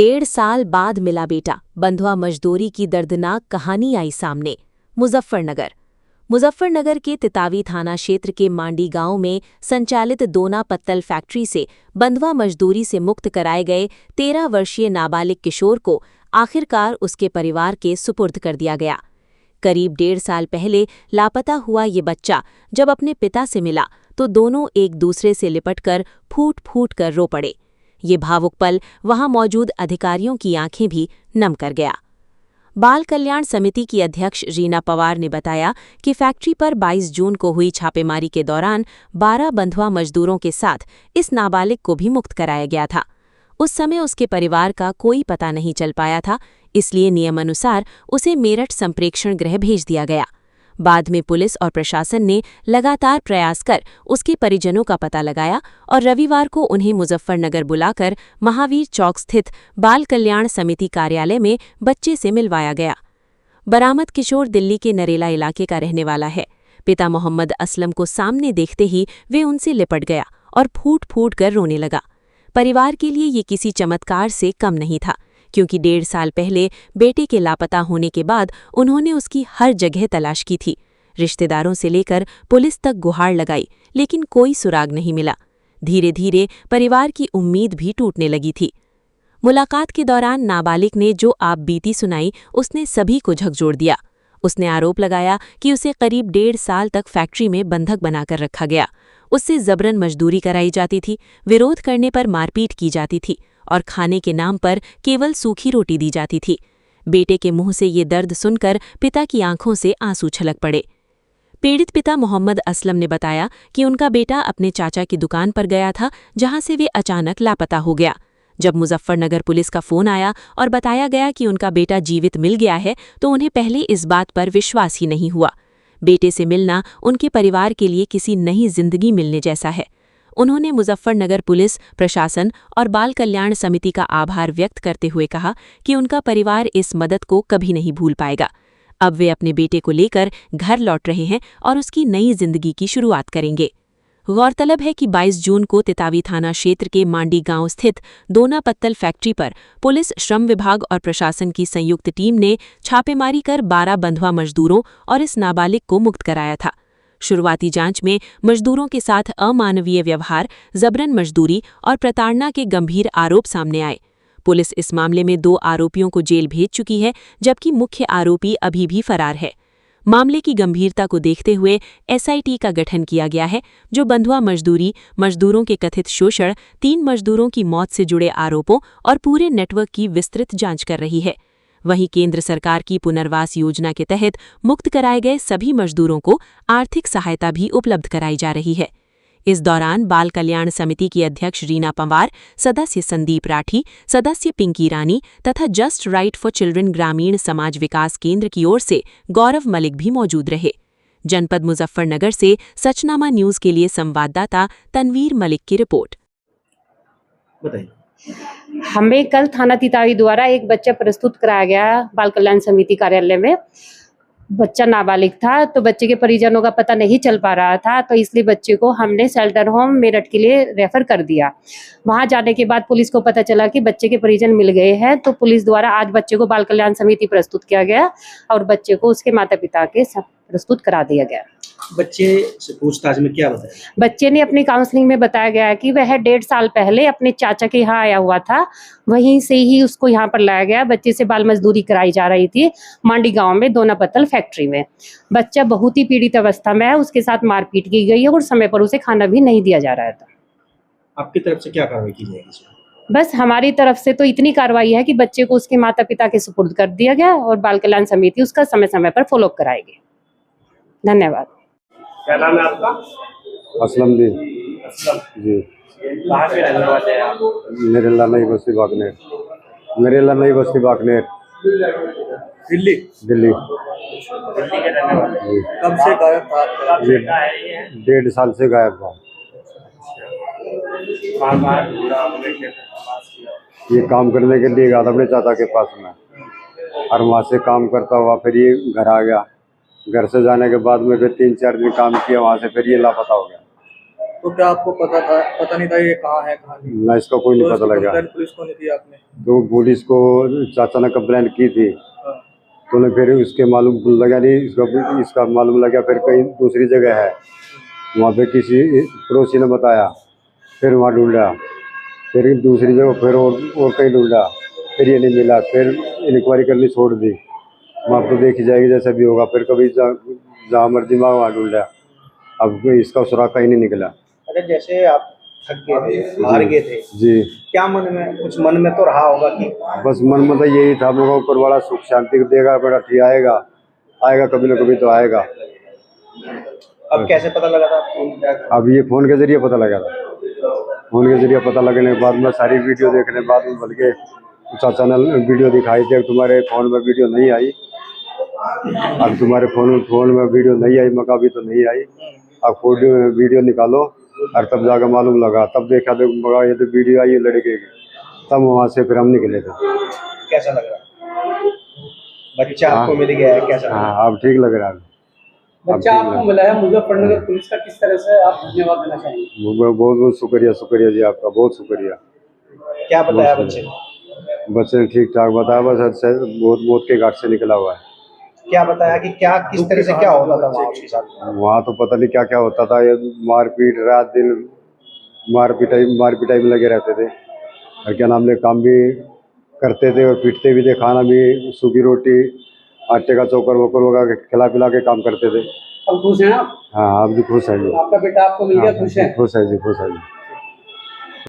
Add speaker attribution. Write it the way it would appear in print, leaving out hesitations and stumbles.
Speaker 1: 1.5 साल बाद मिला बेटा, बंधुआ मजदूरी की दर्दनाक कहानी आई सामने। मुजफ्फरनगर के तितावी थाना क्षेत्र के मांडी गांव में संचालित दोना पत्तल फैक्ट्री से बंधुआ मजदूरी से मुक्त कराए गए 13 वर्षीय नाबालिग किशोर को आखिरकार उसके परिवार के सुपुर्द कर दिया गया। करीब 1.5 साल पहले लापता हुआ ये बच्चा जब अपने पिता से मिला तो दोनों एक दूसरे से लिपटकर फूट फूट कर रो पड़े। ये भावुक पल वहां मौजूद अधिकारियों की आंखें भी नम कर गया। बाल कल्याण समिति की अध्यक्ष रीना पवार ने बताया कि फैक्ट्री पर 22 जून को हुई छापेमारी के दौरान 12 बंधुआ मजदूरों के साथ इस नाबालिग को भी मुक्त कराया गया था। उस समय उसके परिवार का कोई पता नहीं चल पाया था, इसलिए नियमानुसार उसे मेरठ संप्रेक्षण गृह भेज दिया गया। बाद में पुलिस और प्रशासन ने लगातार प्रयास कर उसके परिजनों का पता लगाया और रविवार को उन्हें मुजफ्फरनगर बुलाकर महावीर चौक स्थित बाल कल्याण समिति कार्यालय में बच्चे से मिलवाया गया। बरामद किशोर दिल्ली के नरेला इलाके का रहने वाला है। पिता मोहम्मद असलम को सामने देखते ही वे उनसे लिपट गया और फूट फूट कर रोने लगा। परिवार के लिए ये किसी चमत्कार से कम नहीं था, क्योंकि 1.5 साल पहले बेटे के लापता होने के बाद उन्होंने उसकी हर जगह तलाश की थी। रिश्तेदारों से लेकर पुलिस तक गुहार लगाई, लेकिन कोई सुराग नहीं मिला। धीरे धीरे परिवार की उम्मीद भी टूटने लगी थी। मुलाकात के दौरान नाबालिग ने जो आप बीती सुनाई, उसने सभी को झकझोर दिया। उसने आरोप लगाया कि उसे करीब 1.5 साल तक फैक्ट्री में बंधक बनाकर रखा गया। उससे जबरन मजदूरी कराई जाती थी, विरोध करने पर मारपीट की जाती थी और खाने के नाम पर केवल सूखी रोटी दी जाती थी। बेटे के मुंह से ये दर्द सुनकर पिता की आंखों से आंसू छलक पड़े। पीड़ित पिता मोहम्मद असलम ने बताया कि उनका बेटा अपने चाचा की दुकान पर गया था, जहां से वे अचानक लापता हो गया। जब मुजफ्फरनगर पुलिस का फोन आया और बताया गया कि उनका बेटा जीवित मिल गया है, तो उन्हें पहले इस बात पर विश्वास ही नहीं हुआ। बेटे से मिलना उनके परिवार के लिए किसी नई जिंदगी मिलने जैसा है। उन्होंने मुजफ्फरनगर पुलिस, प्रशासन और बाल कल्याण समिति का आभार व्यक्त करते हुए कहा कि उनका परिवार इस मदद को कभी नहीं भूल पाएगा। अब वे अपने बेटे को लेकर घर लौट रहे हैं और उसकी नई जिंदगी की शुरुआत करेंगे। गौरतलब है कि 22 जून को तितावी थाना क्षेत्र के मांडी गांव स्थित दोना पत्तल फैक्ट्री पर पुलिस, श्रम विभाग और प्रशासन की संयुक्त टीम ने छापेमारी कर 12 बंधुआ मजदूरों और इस नाबालिग को मुक्त कराया था। शुरुआती जांच में मजदूरों के साथ अमानवीय व्यवहार, जबरन मजदूरी और प्रताड़ना के गंभीर आरोप सामने आए। पुलिस इस मामले में 2 आरोपियों को जेल भेज चुकी है, जबकि मुख्य आरोपी अभी भी फरार है। मामले की गंभीरता को देखते हुए SIT का गठन किया गया है, जो बंधुआ मजदूरी, मजदूरों के कथित शोषण, 3 मजदूरों की मौत से जुड़े आरोपों और पूरे नेटवर्क की विस्तृत जांच कर रही है। वहीं केंद्र सरकार की पुनर्वास योजना के तहत मुक्त कराए गए सभी मजदूरों को आर्थिक सहायता भी उपलब्ध कराई जा रही है। इस दौरान बाल कल्याण समिति की अध्यक्ष रीना पवार, सदस्य संदीप राठी, सदस्य पिंकी रानी तथा जस्ट राइट फॉर चिल्ड्रन ग्रामीण समाज विकास केंद्र की ओर से गौरव मलिक भी मौजूद रहे। जनपद मुजफ्फरनगर से सचनामा न्यूज के लिए संवाददाता तनवीर मलिक की रिपोर्ट।
Speaker 2: बताइए।
Speaker 3: हमें कल थाना तितावी द्वारा एक बच्चा प्रस्तुत कराया गया बाल कल्याण समिति कार्यालय में। बच्चा नाबालिग था, तो बच्चे के परिजनों का पता नहीं चल पा रहा था, तो इसलिए बच्चे को हमने शेल्टर होम मेरठ के लिए रेफर कर दिया। वहां जाने के बाद पुलिस को पता चला कि बच्चे के परिजन मिल गए हैं, तो पुलिस द्वारा आज बच्चे को बाल कल्याण समिति प्रस्तुत किया गया और बच्चे को उसके माता पिता के प्रस्तुत करा दिया गया।
Speaker 2: बच्चे से पूछताछ में क्या बताया?
Speaker 3: बच्चे ने अपनी काउंसलिंग में बताया गया कि वह 1.5 साल पहले अपने चाचा के यहाँ आया हुआ था, वहीं से ही उसको यहाँ पर लाया गया। बच्चे से बाल मजदूरी कराई जा रही थी मांडी गांव में दोना पत्तल फैक्ट्री में। बच्चा बहुत ही पीड़ित अवस्था में है, उसके साथ मारपीट की गई है और समय पर उसे खाना भी नहीं दिया जा रहा था।
Speaker 2: आपकी तरफ से क्या कार्रवाई की जाएगी?
Speaker 3: बस हमारी तरफ से तो इतनी कार्रवाई है कि बच्चे को उसके माता पिता के सुपुर्द कर दिया गया और बाल कल्याण समिति उसका समय समय पर फॉलोअप कराएगी। धन्यवाद।
Speaker 2: क्या नाम है आपका?
Speaker 4: असलम जी। जी,
Speaker 2: कहाँ के रहने वाले हैं आप?
Speaker 4: नरेला नई बस्ती बागनेर। नरेला नई बस्ती बागनेर,
Speaker 2: दिल्ली।
Speaker 4: दिल्ली।
Speaker 2: दिल्ली के रहने वाले।
Speaker 4: जी।
Speaker 2: कब से गायब था? कब से कहाँ है ये?
Speaker 4: 1.5 साल से गायब था। ये काम करने के लिए गया था अपने चाचा के पास में, और वहाँ से काम करता हुआ फिर ये घर आ गया। घर से जाने के बाद में फिर 3-4 दिन काम किया, वहाँ से फिर ये लापता हो गया।
Speaker 2: तो क्या आपको पता नहीं था ये कहाँ है कहाँ नहीं?
Speaker 4: ना इसका कोई
Speaker 2: तो
Speaker 4: नहीं पता
Speaker 2: इसकी
Speaker 4: लगा।
Speaker 2: कंप्लेंट पुलिस को नहीं दी आपने?
Speaker 4: तो पुलिस को चाचा ने कंप्लेंट की थी,
Speaker 2: हाँ।
Speaker 4: तो उन्हें फिर उसके मालूम लगा नहीं, इसका मालूम लगा फिर कहीं दूसरी जगह है, वहाँ पे किसी पड़ोसी ने बताया, फिर वहाँ ढूंढा, फिर दूसरी जगह फिर और कहीं ढूंढा, फिर ये नहीं मिला, फिर इंक्वायरी करनी छोड़ दी। वहाँ तो देखी जाएगी जैसा भी होगा, फिर कभी जहाँ मर्जी वहाँ ढूंढा, अब इसका सुराग कहीं नहीं निकला।
Speaker 2: अरे जैसे आप थक गए थे, हार गए थे,
Speaker 4: जी,
Speaker 2: क्या कुछ मन में तो रहा होगा कि
Speaker 4: बस मन में तो यही था, मेरे को ऊपर वाला सुख शांति देगा, बेटा ठीक आएगा, आएगा कभी ना कभी तो आएगा।
Speaker 2: अब कैसे पता लगा था आपको?
Speaker 4: अब ये फोन के जरिए पता लगा था, फोन के जरिए पता लगने के बाद में सारी वीडियो देखने के बाद में बल्कि चाचा ने वीडियो दिखाई थी, अब तुम्हारे फोन में वीडियो नहीं आई, अब तुम्हारे फोन में वीडियो नहीं आई, मका भी तो नहीं आई, अब वीडियो निकालो, और तब जाकर मालूम लगा, तब देखा तो मगा ये तो वीडियो आई है लड़के की, तब वहाँ से फिर हम निकले थे।
Speaker 2: कैसा लग रहा? बच्चा आपको मिल गया है, कैसा?
Speaker 4: हाँ, अब ठीक लग रहा है।
Speaker 5: बच्चा आपको मिला है, मुजफ्फरनगर पुलिस का किस तरह से आप धन्यवाद देना चाहेंगे?
Speaker 4: बहुत बहुत शुक्रिया जी आपका, बहुत शुक्रिया।
Speaker 2: क्या बताया बच्चे?
Speaker 4: बच्चे ने ठीक ठाक बताया, बस अच्छा बहुत मौत के घाट से निकला हुआ है।
Speaker 2: क्या बताया कि क्या किस तरह से क्या होता था वहाँ उसके साथ?
Speaker 4: वहाँ तो पता नहीं क्या क्या होता था, ये मारपीट रात दिन मारपिटाई में लगे रहते थे, और क्या नाम ले काम भी करते थे और पीटते भी थे, खाना भी सूखी रोटी आटे का चोकर वोकर वगैरह के खिला पिला के काम करते थे।
Speaker 5: अब खुश हैं आप?
Speaker 4: हाँ, अब भी खुश है जी।
Speaker 5: आपका बेटा आपको मिल गया, खुश है?
Speaker 4: खुश है जी, खुश है जी।